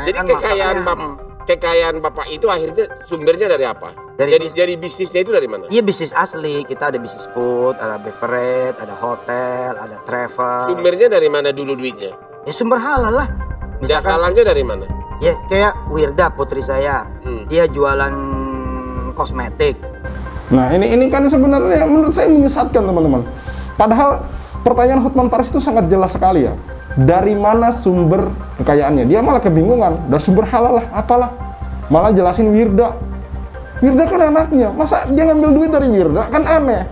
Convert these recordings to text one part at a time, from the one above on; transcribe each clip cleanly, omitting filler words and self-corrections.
Jadi kan kekayaan Bapak itu akhirnya sumbernya dari apa? Jadi bisnisnya itu dari mana? Iya, bisnis asli. Kita ada bisnis food, ada beverage, ada hotel, ada travel. Sumbernya dari mana dulu duitnya? Ya sumber halal lah. Misalkan Halalnya dari mana? ya kayak Wirda putri saya, dia jualan kosmetik. Nah ini kan sebenarnya menurut saya menyesatkan teman-teman. Padahal pertanyaan Hotman Paris itu sangat jelas sekali ya. Dari mana sumber kekayaannya? Dia malah kebingungan. Dari sumber halal lah, apalah. Malah jelasin Wirda. Wirda kan anaknya. Masa dia ngambil duit dari Wirda? Kan aneh.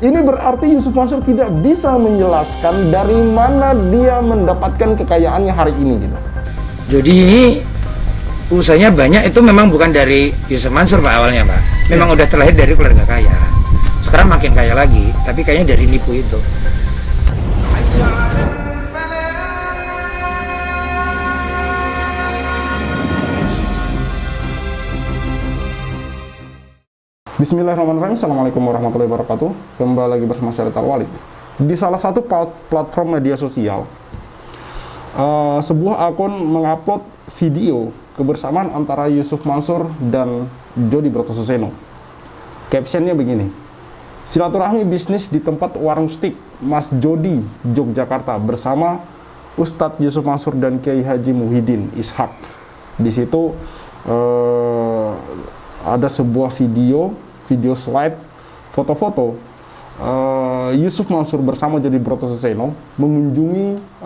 Ini berarti Yusuf Mansur tidak bisa menjelaskan dari mana dia mendapatkan kekayaannya hari ini gitu. Jadi ini usahanya banyak, itu memang bukan dari Yusuf Mansur Pak awalnya Pak. Memang udah terlahir dari keluarga kaya. Sekarang makin kaya lagi, tapi kayaknya dari nipu itu. Bismillahirrahmanirrahim. Assalamualaikum warahmatullahi wabarakatuh. Kembali lagi bersama saya Tal Walid. Di salah satu platform media sosial, sebuah akun mengupload video kebersamaan antara Yusuf Mansur dan Jody Brotoseno. Captionnya begini: silaturahmi bisnis di tempat warung stik Mas Jody, Yogyakarta bersama Ustadz Yusuf Mansur dan Kiai Haji Muhyiddin Ishak. Di situ ada sebuah video slide, foto-foto Yusuf Mansur bersama Jody Brotoseno mengunjungi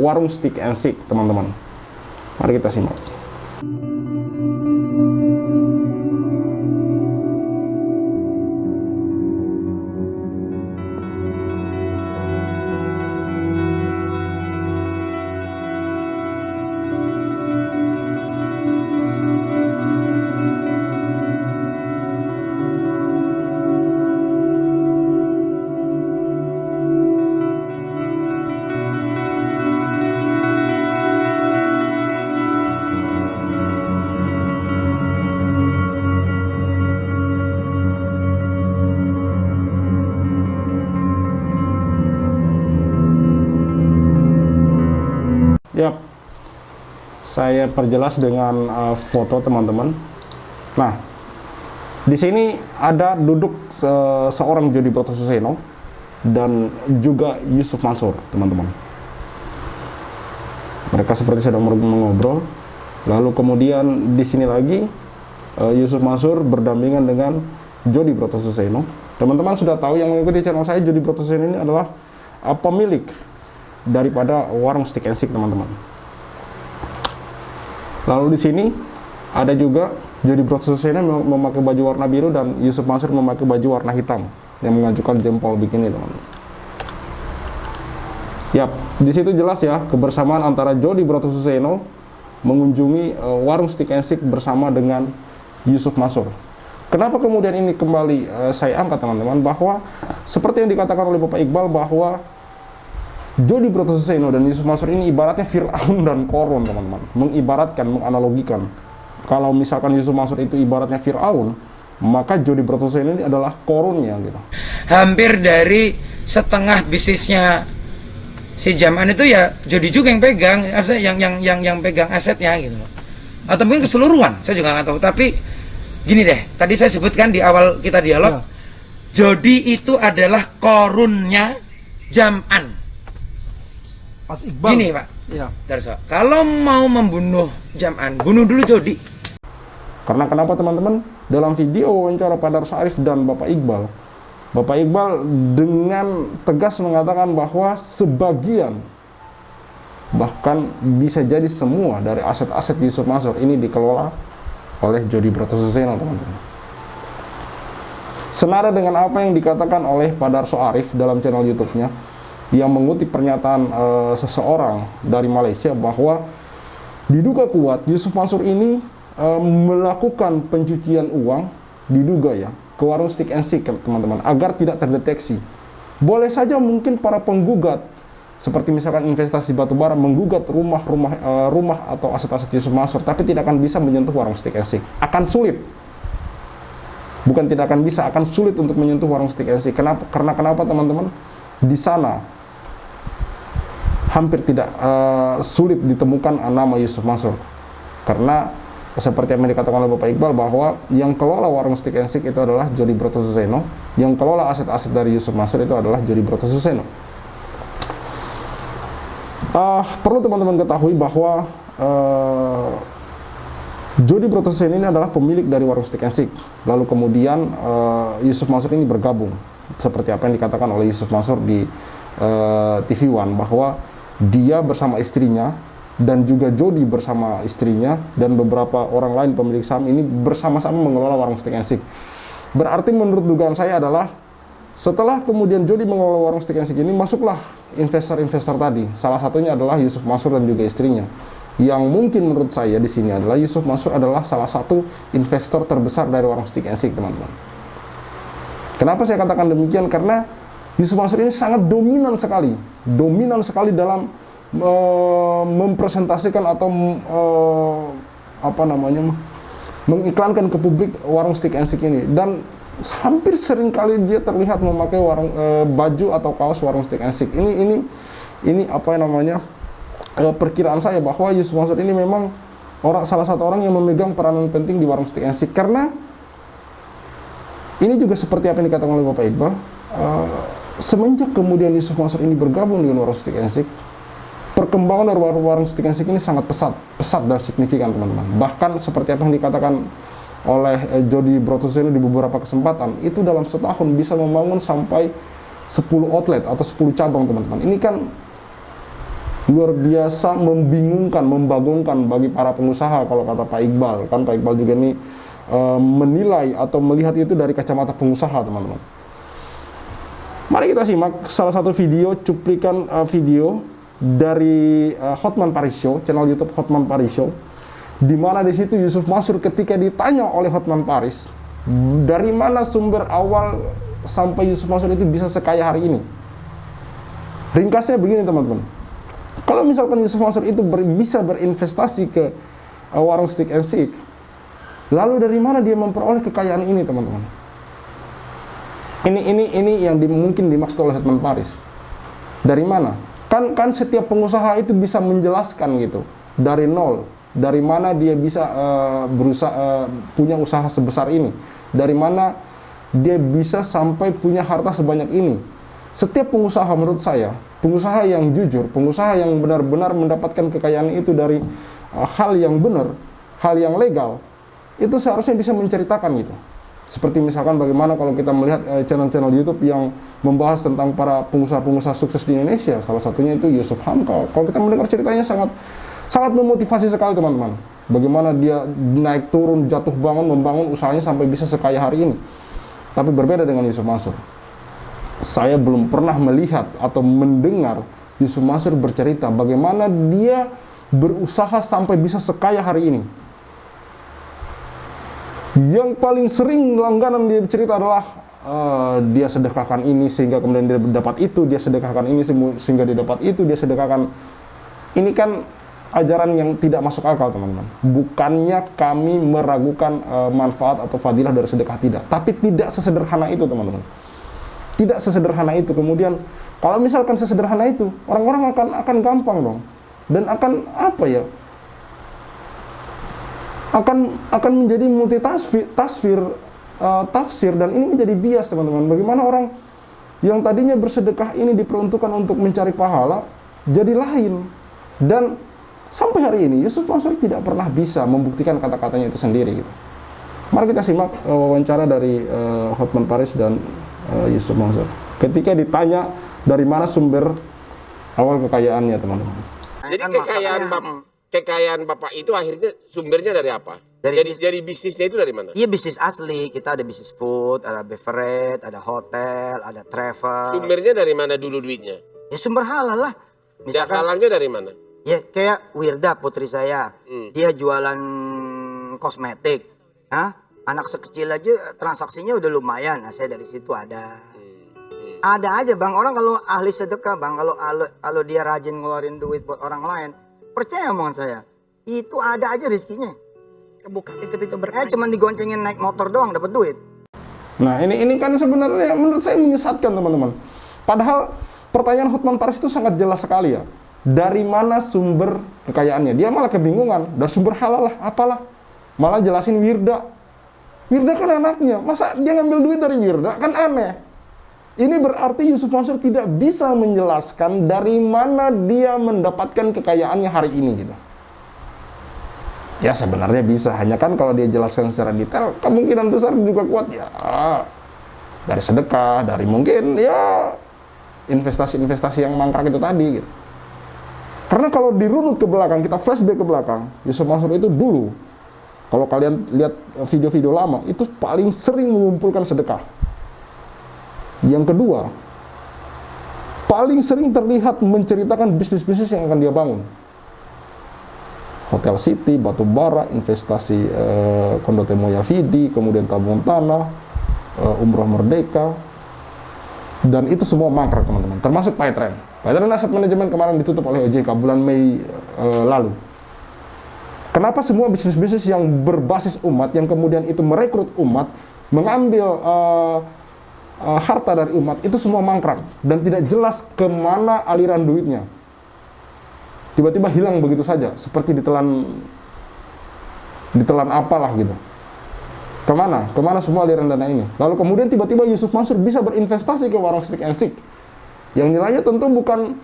warung Stick and Shake, teman-teman. Mari kita simak. Yap, saya perjelas dengan foto teman-teman. Nah, di sini ada duduk seorang Jody Brotoseno dan juga Yusuf Mansur, teman-teman. Mereka seperti sedang mengobrol. Lalu kemudian di sini lagi Yusuf Mansur berdampingan dengan Jody Brotoseno. Teman-teman sudah tahu yang mengikuti channel saya, Jody Brotoseno ini adalah pemilik daripada warung Stick and Shake, teman-teman. Lalu di sini ada juga Jody Brotoseno memakai baju warna biru dan Yusuf Mansur memakai baju warna hitam yang mengajukan jempol begini, teman-teman. Yap, di situ jelas ya kebersamaan antara Jody Brotoseno mengunjungi warung Stick and Shake bersama dengan Yusuf Mansur. Kenapa kemudian ini kembali saya angkat, teman-teman? Bahwa seperti yang dikatakan oleh Bapak Iqbal bahwa Jody Brotoseno dan Yusuf Mansur ini ibaratnya Fir'aun dan Korun, teman-teman. Mengibaratkan, menganalogikan. Kalau misalkan Yusuf Mansur itu ibaratnya Fir'aun, maka Jody Brotoseno ini adalah Korunnya gitu. Hampir dari setengah bisnisnya si Jaman itu ya Jody juga yang pegang, yang pegang asetnya gitu. Atau mungkin keseluruhan, saya juga nggak tahu. Tapi gini deh, tadi saya sebutkan di awal kita dialog, Jody itu adalah Korunnya Jaman. Mas Iqbal. Gini Pak, ya. Darso, kalau mau membunuh Jaman, bunuh dulu Jody. Karena kenapa, teman-teman? Dalam video wawancara Pak Darso Arif dan Bapak Iqbal dengan tegas mengatakan bahwa sebagian, bahkan bisa jadi semua dari aset-aset Yusuf Mansur ini dikelola oleh Jody Brotoseno, teman-teman. Senada dengan apa yang dikatakan oleh Pak Darso Arif dalam channel YouTube-nya, yang mengutip pernyataan seseorang dari Malaysia bahwa diduga kuat Yusuf Mansur ini melakukan pencucian uang, diduga ya, ke warung Stick and Shake, teman-teman, agar tidak terdeteksi. Boleh saja mungkin para penggugat, seperti misalkan investasi batubara, menggugat rumah atau aset-aset Yusuf Mansur, tapi tidak akan bisa menyentuh warung Stick and Shake. Akan sulit. Bukan tidak akan bisa, akan sulit untuk menyentuh warung Stick and Shake. Karena kenapa, teman-teman? Di sana hampir tidak sulit ditemukan nama Yusuf Mansur. Karena seperti yang dikatakan oleh Bapak Iqbal bahwa yang kelola warung Stick and Stick itu adalah Jody Broto Suseno, yang kelola aset-aset dari Yusuf Mansur itu adalah Jody Broto Suseno. Perlu teman-teman ketahui bahwa Jody Broto Suseno ini adalah pemilik dari warung Stick and Stick. Lalu kemudian Yusuf Mansur ini bergabung seperti apa yang dikatakan oleh Yusuf Mansur di TV One bahwa dia bersama istrinya dan juga Jody bersama istrinya dan beberapa orang lain pemilik saham ini bersama-sama mengelola warung Stick and Stick. Berarti menurut dugaan saya adalah setelah kemudian Jody mengelola warung Stick and Stick ini, masuklah investor-investor tadi. Salah satunya adalah Yusuf Mansur dan juga istrinya. Yang mungkin menurut saya di sini adalah Yusuf Mansur adalah salah satu investor terbesar dari warung Stick and Stick, teman-teman. Kenapa saya katakan demikian? Karena Yusuf Mansur ini sangat dominan sekali dalam mempresentasikan atau mengiklankan ke publik warung Stick and Stick ini, dan hampir sering kali dia terlihat memakai baju atau kaos warung Stick and Stick. Ini perkiraan saya bahwa Yusuf Mansur ini memang salah satu orang yang memegang peranan penting di warung Stick and Stick, karena ini juga seperti apa yang dikatakan oleh Bapak Iqbal, semenjak kemudian Yusuf Mansur ini bergabung dengan warung Stick and Stick, perkembangan dari warung Stick and Stick ini sangat pesat dan signifikan, teman-teman. Bahkan seperti apa yang dikatakan oleh Jody Broto Suseno di beberapa kesempatan, itu dalam setahun bisa membangun sampai 10 outlet atau 10 cabang, teman-teman. Ini kan luar biasa membingungkan, membagongkan bagi para pengusaha kalau kata Pak Iqbal. Kan Pak Iqbal juga ini menilai atau melihat itu dari kacamata pengusaha, teman-teman. Mari kita simak salah satu video, cuplikan video dari Hotman Paris Show, channel YouTube Hotman Paris Show, di mana di situ Yusuf Mansur ketika ditanya oleh Hotman Paris, dari mana sumber awal sampai Yusuf Mansur itu bisa sekaya hari ini? Ringkasnya begini, teman-teman. Kalau misalkan Yusuf Mansur itu bisa berinvestasi ke warung Stick and Stick, lalu dari mana dia memperoleh kekayaan ini, teman-teman? Ini yang mungkin dimaksud oleh Hotman Paris. Dari mana? Kan setiap pengusaha itu bisa menjelaskan gitu dari nol, dari mana dia bisa berusaha punya usaha sebesar ini, dari mana dia bisa sampai punya harta sebanyak ini. Setiap pengusaha, menurut saya, pengusaha yang jujur, pengusaha yang benar-benar mendapatkan kekayaan itu dari hal yang benar, hal yang legal, itu seharusnya bisa menceritakan gitu. Seperti misalkan bagaimana kalau kita melihat channel-channel YouTube yang membahas tentang para pengusaha-pengusaha sukses di Indonesia, salah satunya itu Yusuf Hamka. Kalau kita mendengar ceritanya sangat memotivasi sekali, teman-teman. Bagaimana dia naik turun, jatuh bangun, membangun usahanya sampai bisa sekaya hari ini. Tapi berbeda dengan Yusuf Mansur. Saya belum pernah melihat atau mendengar Yusuf Mansur bercerita bagaimana dia berusaha sampai bisa sekaya hari ini. Yang paling sering langganan dia cerita adalah dia sedekahkan ini sehingga kemudian dia dapat itu, dia sedekahkan ini sehingga dia dapat itu, dia sedekahkan. Ini kan ajaran yang tidak masuk akal, teman-teman. Bukannya kami meragukan manfaat atau fadilah dari sedekah, tidak. Tapi tidak sesederhana itu, teman-teman. Tidak sesederhana itu. Kemudian kalau misalkan sesederhana itu, orang-orang akan gampang dong. Dan akan akan menjadi multi tafsir, dan ini menjadi bias, teman-teman. Bagaimana orang yang tadinya bersedekah ini diperuntukkan untuk mencari pahala jadi lain, dan sampai hari ini Yusuf Mansur tidak pernah bisa membuktikan kata-katanya itu sendiri gitu. Mari kita simak wawancara dari Hotman Paris dan Yusuf Mansur ketika ditanya dari mana sumber awal kekayaannya, teman-teman. Jadi kekayaan Bapak itu akhirnya sumbernya dari apa? Dari bisnisnya itu dari mana? Iya, bisnis asli. Kita ada bisnis food, ada beverage, ada hotel, ada travel. Sumbernya dari mana dulu duitnya? Ya sumber halal lah. Misalkan halangnya dari mana? Ya kayak Wirda, putri saya. Dia jualan kosmetik. Anak sekecil aja transaksinya udah lumayan. Nah, saya dari situ ada. Ada aja, Bang. Orang kalau ahli sedekah, Bang, kalau dia rajin ngeluarin duit buat orang lain, percaya omongan saya, itu ada aja rezekinya. Kebuka pintu-pintu berkah. Cuman digoncengin naik motor doang dapat duit. Nah, ini kan sebenarnya menurut saya menyesatkan, teman-teman. Padahal pertanyaan Hotman Paris itu sangat jelas sekali ya. Dari mana sumber kekayaannya. Dia malah kebingungan, dan sumber halal lah, apalah. Malah jelasin Wirda. Wirda kan anaknya, masa dia ngambil duit dari Wirda? Kan aneh. Ini berarti Yusuf Mansur tidak bisa menjelaskan dari mana dia mendapatkan kekayaannya hari ini gitu. Ya sebenarnya bisa, hanya kan kalau dia jelaskan secara detail, kemungkinan besar juga kuat ya dari sedekah, dari mungkin ya investasi-investasi yang mangkrak itu tadi gitu. Karena kalau dirunut ke belakang, kita flashback ke belakang, Yusuf Mansur itu dulu, kalau kalian lihat video-video lama, itu paling sering mengumpulkan sedekah. Yang kedua, paling sering terlihat menceritakan bisnis-bisnis yang akan dia bangun. Hotel City, batu bara, investasi Kondote Moyavidi, kemudian tabung tanah, umroh merdeka, dan itu semua mangkrak teman-teman, termasuk Paytrend. Paytrend Asset Management kemarin ditutup oleh OJK bulan Mei lalu. Kenapa semua bisnis-bisnis yang berbasis umat, yang kemudian itu merekrut umat, mengambil harta dari umat, itu semua mangkrak dan tidak jelas kemana aliran duitnya. Tiba-tiba hilang begitu saja, seperti ditelan apalah gitu. Kemana semua aliran dana ini? Lalu kemudian tiba-tiba Yusuf Mansur bisa berinvestasi ke warung Stick and Stick, yang nilainya tentu bukan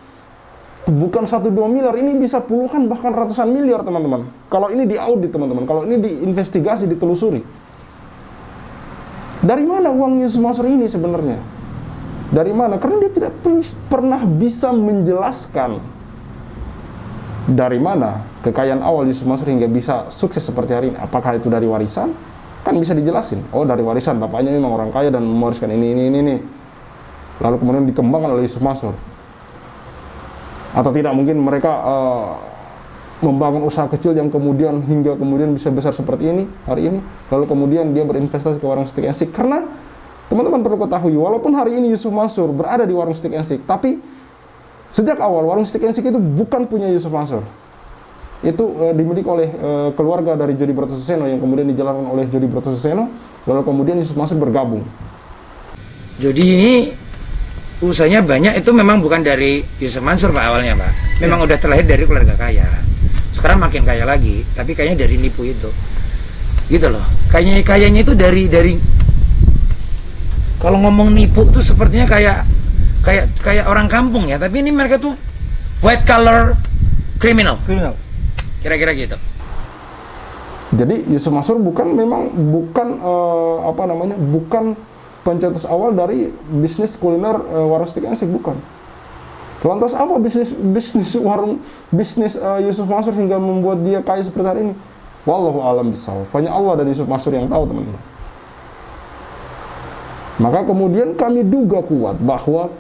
1-2 miliar, ini bisa puluhan bahkan ratusan miliar teman-teman. Kalau ini diaudit teman-teman, kalau ini diinvestigasi, ditelusuri. Dari mana uang Yusuf Mansur ini sebenarnya? Dari mana? Karena dia tidak pernah bisa menjelaskan dari mana kekayaan awal Yusuf Mansur hingga bisa sukses seperti hari ini. Apakah itu dari warisan? Kan bisa dijelasin. Oh, dari warisan, bapaknya memang orang kaya dan mewariskan ini. Lalu kemudian dikembangkan oleh Yusuf Mansur. Atau tidak, mungkin mereka membangun usaha kecil yang kemudian hingga kemudian bisa besar seperti ini hari ini. Lalu kemudian dia berinvestasi ke warung Stick and Stick. Karena teman-teman perlu ketahui, walaupun hari ini Yusuf Mansur berada di warung Stick and Stick, tapi sejak awal warung Stick and Stick itu bukan punya Yusuf Mansur. Itu dimiliki oleh keluarga dari Jody Bratosuseno, yang kemudian dijalankan oleh Jody Bratosuseno. Lalu kemudian Yusuf Mansur bergabung. Jody ini usahanya banyak, itu memang bukan dari Yusuf Mansur Pak awalnya Pak. Memang udah terlahir dari keluarga kaya. Sekarang makin kaya lagi, tapi kayaknya dari nipu itu. Gitu loh. Kayaknya itu dari kalau ngomong nipu tuh sepertinya kayak orang kampung ya, tapi ini mereka tuh white collar criminal. Kira-kira gitu. Jadi Yusuf Mansur bukan pencetus awal dari bisnis kuliner warung Stick and Stick, bukan. Lantas apa bisnis Yusuf Mansur hingga membuat dia kaya seperti hari ini? Wallahu a'lam bishawab. Hanya Allah dan Yusuf Mansur yang tahu teman-teman. Maka kemudian kami duga kuat bahwa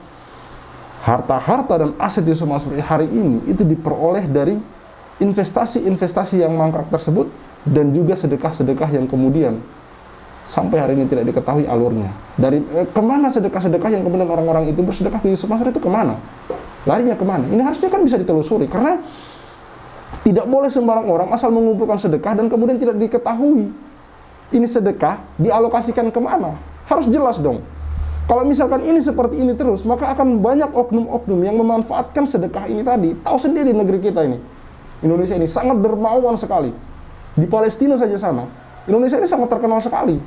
harta-harta dan aset Yusuf Mansur hari ini itu diperoleh dari investasi-investasi yang mangkrak tersebut, dan juga sedekah-sedekah yang kemudian sampai hari ini tidak diketahui alurnya. Dari kemana sedekah-sedekah yang kemudian orang-orang itu bersedekah ke Yusuf Mansur itu kemana? Larinya kemana? Ini harusnya kan bisa ditelusuri, karena tidak boleh sembarang orang asal mengumpulkan sedekah dan kemudian tidak diketahui ini sedekah dialokasikan kemana. Harus jelas dong. Kalau misalkan ini seperti ini terus, maka akan banyak oknum-oknum yang memanfaatkan sedekah ini tadi. Tahu sendiri negeri kita ini, Indonesia ini sangat dermawan sekali. Di Palestina saja sana, Indonesia ini sangat terkenal sekali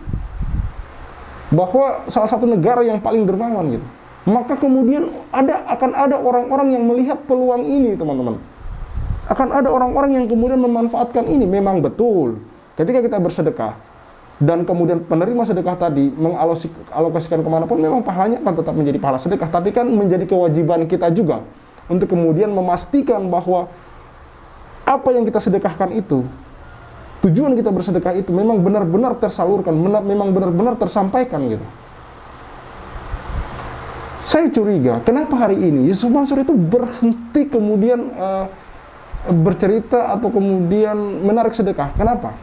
bahwa salah satu negara yang paling dermawan gitu. Maka kemudian akan ada orang-orang yang melihat peluang ini teman-teman. Akan ada orang-orang yang kemudian memanfaatkan ini. Memang betul, ketika kita bersedekah dan kemudian penerima sedekah tadi mengalokasikan kemanapun, memang pahalanya akan tetap menjadi pahala sedekah. Tapi kan menjadi kewajiban kita juga untuk kemudian memastikan bahwa apa yang kita sedekahkan itu, tujuan kita bersedekah itu memang benar-benar tersalurkan, memang benar-benar tersampaikan gitu. Saya curiga, kenapa hari ini Yusuf Mansur itu berhenti kemudian bercerita atau kemudian menarik sedekah? Kenapa?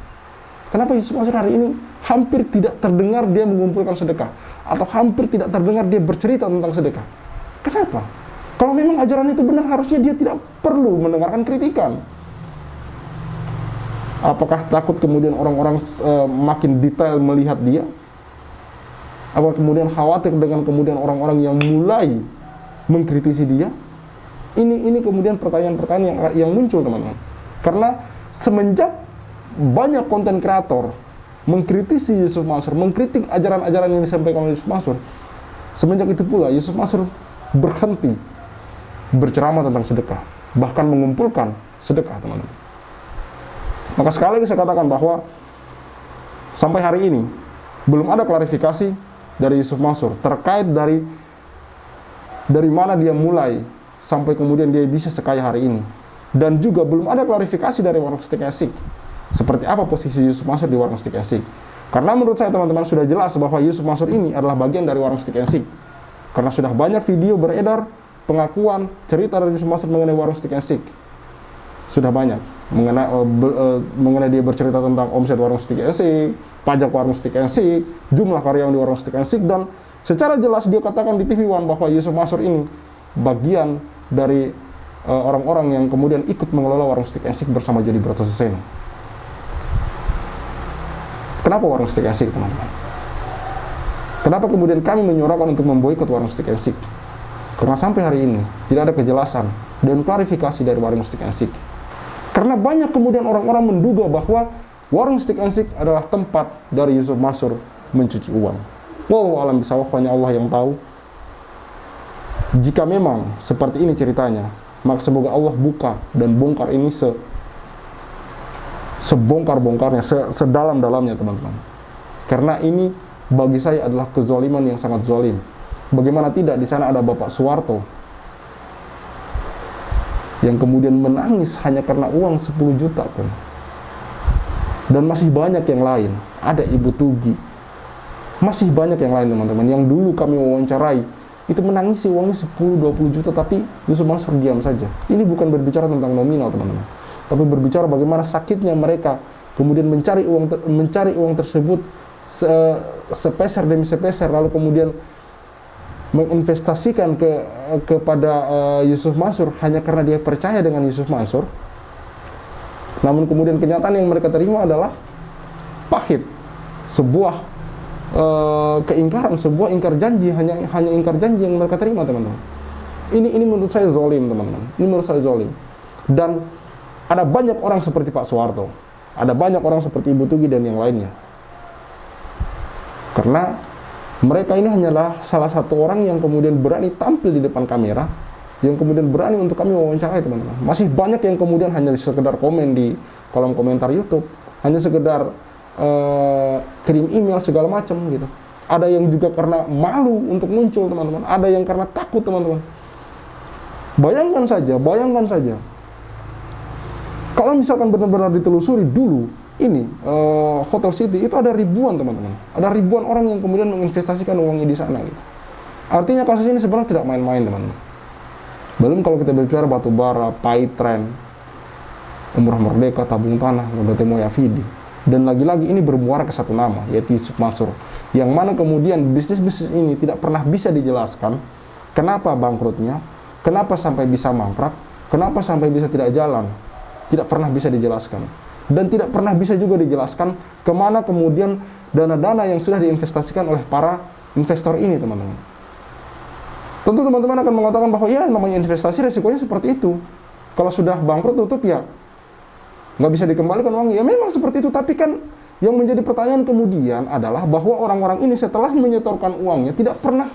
Kenapa Yusuf Mansur hari ini hampir tidak terdengar dia mengumpulkan sedekah, atau hampir tidak terdengar dia bercerita tentang sedekah? Kenapa? Kalau memang ajaran itu benar, harusnya dia tidak perlu mendengarkan kritikan. Apakah takut kemudian orang-orang makin detail melihat dia? Apakah kemudian khawatir dengan kemudian orang-orang yang mulai mengkritisi dia? Ini kemudian pertanyaan-pertanyaan yang muncul teman-teman. Karena semenjak banyak konten kreator mengkritisi Yusuf Mansur, mengkritik ajaran-ajaran yang disampaikan oleh Yusuf Mansur, semenjak itu pula Yusuf Mansur berhenti berceramah tentang sedekah, bahkan mengumpulkan sedekah, teman-teman. Maka sekali lagi saya katakan bahwa sampai hari ini belum ada klarifikasi dari Yusuf Mansur terkait dari mana dia mulai sampai kemudian dia bisa sekaya hari ini. Dan juga belum ada klarifikasi dari Warung Steak Asik seperti apa posisi Yusuf Mansur di Warung Steak Asik. Karena menurut saya teman-teman sudah jelas bahwa Yusuf Mansur ini adalah bagian dari Warung Steak Asik. Karena sudah banyak video beredar pengakuan cerita dari Yusuf Mansur mengenai Warung Steak Asik. Sudah banyak mengenai dia bercerita tentang omset Warung Steak Asik, pajak Warung Steak Asik, jumlah karyawan di Warung Steak Asik, dan secara jelas dia katakan di TV One bahwa Yusuf Mansur ini bagian dari orang-orang yang kemudian ikut mengelola Warung Steak Asik bersama Jody Brotoseno. Kenapa Warung Steak Asik, teman-teman? Kenapa kemudian kami menyuarakan untuk memboikot Warung Steak Asik? Karena sampai hari ini tidak ada kejelasan dan klarifikasi dari Warung Steak Asik. Karena banyak kemudian orang-orang menduga bahwa Warung Steak Asik adalah tempat dari Yusuf Mansur mencuci uang. Wallahu a'lam bishawab, hanya Allah yang tahu. Jika memang seperti ini ceritanya, maka semoga Allah buka dan bongkar ini sebongkar-bongkarnya, sedalam-dalamnya, teman-teman. Karena ini bagi saya adalah kezaliman yang sangat zalim. Bagaimana tidak, di sana ada Bapak Suwarto yang kemudian menangis hanya karena uang 10 juta pun. Dan masih banyak yang lain. Ada Ibu Tugi. Masih banyak yang lain, teman-teman, yang dulu kami wawancarai. Itu menangisi uangnya 10-20 juta, tapi Yusuf Mansur diam saja. Ini bukan berbicara tentang nominal, teman-teman, tapi berbicara bagaimana sakitnya mereka kemudian mencari uang tersebut sepeser demi sepeser, lalu kemudian menginvestasikan kepada Yusuf Mansur hanya karena dia percaya dengan Yusuf Mansur. Namun kemudian kenyataan yang mereka terima adalah pahit, sebuah keingkaran, sebuah ingkar janji, hanya ingkar janji yang mereka terima, teman-teman. Ini menurut saya zalim, teman-teman. Ini menurut saya zalim. Dan ada banyak orang seperti Pak Suwarto, ada banyak orang seperti Ibu Tugi dan yang lainnya. Karena mereka ini hanyalah salah satu orang yang kemudian berani tampil di depan kamera, yang kemudian berani untuk kami wawancarai, teman-teman. Masih banyak yang kemudian hanya sekedar komen di kolom komentar YouTube, hanya sekedar kirim email segala macam gitu. Ada yang juga karena malu untuk muncul, teman-teman. Ada yang karena takut, teman-teman. Bayangkan saja. Kalau misalkan benar-benar ditelusuri dulu, ini Hotel City itu ada ribuan, teman-teman. Ada ribuan orang yang kemudian menginvestasikan uangnya di sana gitu. Artinya kasus ini sebenarnya tidak main-main, teman-teman. Belum kalau kita berbicara batu bara, Paytrend, Umrah Merdeka, Tabung Tanah, Berarti Moya Fidi. Dan lagi-lagi ini bermuara ke satu nama, yaitu Yusuf Mansur, yang mana kemudian bisnis-bisnis ini tidak pernah bisa dijelaskan kenapa bangkrutnya, kenapa sampai bisa mangkrak, kenapa sampai bisa tidak jalan, tidak pernah bisa dijelaskan. Dan tidak pernah bisa juga dijelaskan kemana kemudian dana-dana yang sudah diinvestasikan oleh para investor ini, teman-teman. Tentu teman-teman akan mengatakan bahwa ya namanya investasi resikonya seperti itu. Kalau sudah bangkrut tutup ya nggak bisa dikembalikan uangnya. Ya memang seperti itu, tapi kan yang menjadi pertanyaan kemudian adalah bahwa orang-orang ini setelah menyetorkan uangnya tidak pernah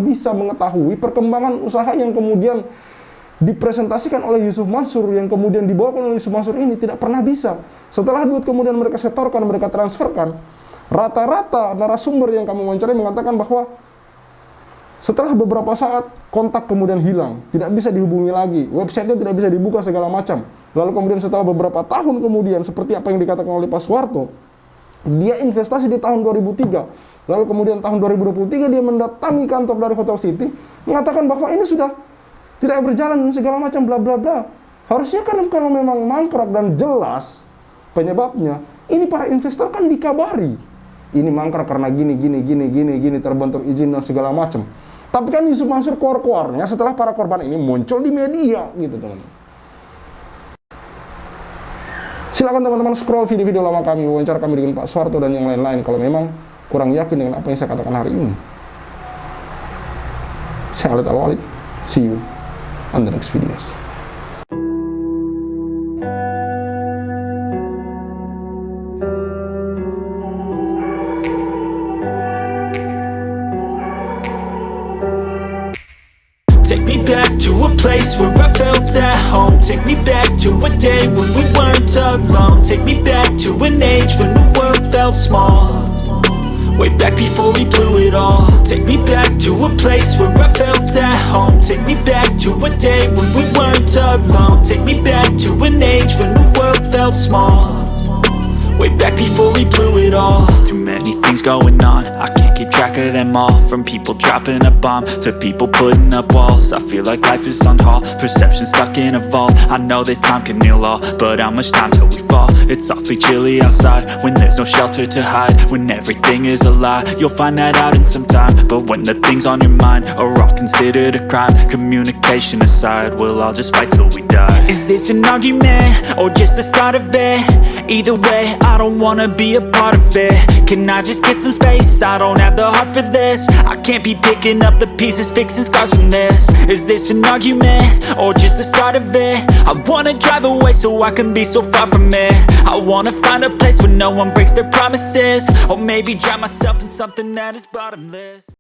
bisa mengetahui perkembangan usaha yang kemudian dipresentasikan oleh Yusuf Mansur, yang kemudian dibawakan oleh Yusuf Mansur ini tidak pernah bisa. Setelah duit kemudian mereka setorkan, mereka transferkan, rata-rata narasumber yang kami wawancarai mengatakan bahwa setelah beberapa saat kontak kemudian hilang, tidak bisa dihubungi lagi, websitenya tidak bisa dibuka segala macam. Lalu kemudian setelah beberapa tahun kemudian, seperti apa yang dikatakan oleh Pak Suwarto, dia investasi di tahun 2003. Lalu kemudian tahun 2023 dia mendatangi kantor dari Hotel City, mengatakan bahwa ini sudah tidak berjalan segala macam bla bla bla. Harusnya kan kalau memang mangkrak dan jelas penyebabnya, ini para investor kan dikabari. Ini mangkrak karena gini, terbentur izin dan segala macam. Tapi kan Yusuf Mansur keluar-keluarnya setelah para korban ini muncul di media gitu, teman-teman. Silakan teman-teman scroll video-video lama kami, wawancara kami dengan Pak Suwarto dan yang lain-lain kalau memang kurang yakin dengan apa yang saya katakan hari ini. Saya Khalid Al-Walid. See you on the next videos. place where I felt at home. Take me back to a day when we weren't alone. Take me back to an age when the world felt small. Way back before we blew it all. Take me back to a place where I felt at home. Take me back to a day when we weren't alone. Take me back to an age when the world felt small. Way back before we blew it all. Too many things going on, I can't keep track of them all. From people dropping a bomb to people putting up walls. I feel like life is on hold, perception stuck in a vault. I know that time can heal all, but how much time till we fall? It's awfully chilly outside when there's no shelter to hide. When everything is a lie, you'll find that out in some time. But when the things on your mind are all considered a crime, communication aside, we'll all just fight till we die. Is this an argument or just the start of it? Either way, I don't wanna be a part of it. Can I just get some space? I don't have the heart for this. I can't be picking up the pieces, fixing scars from this. Is this an argument or just the start of it? I wanna drive away so I can be so far from it. I wanna find a place where no one breaks their promises. Or maybe drown myself in something that is bottomless.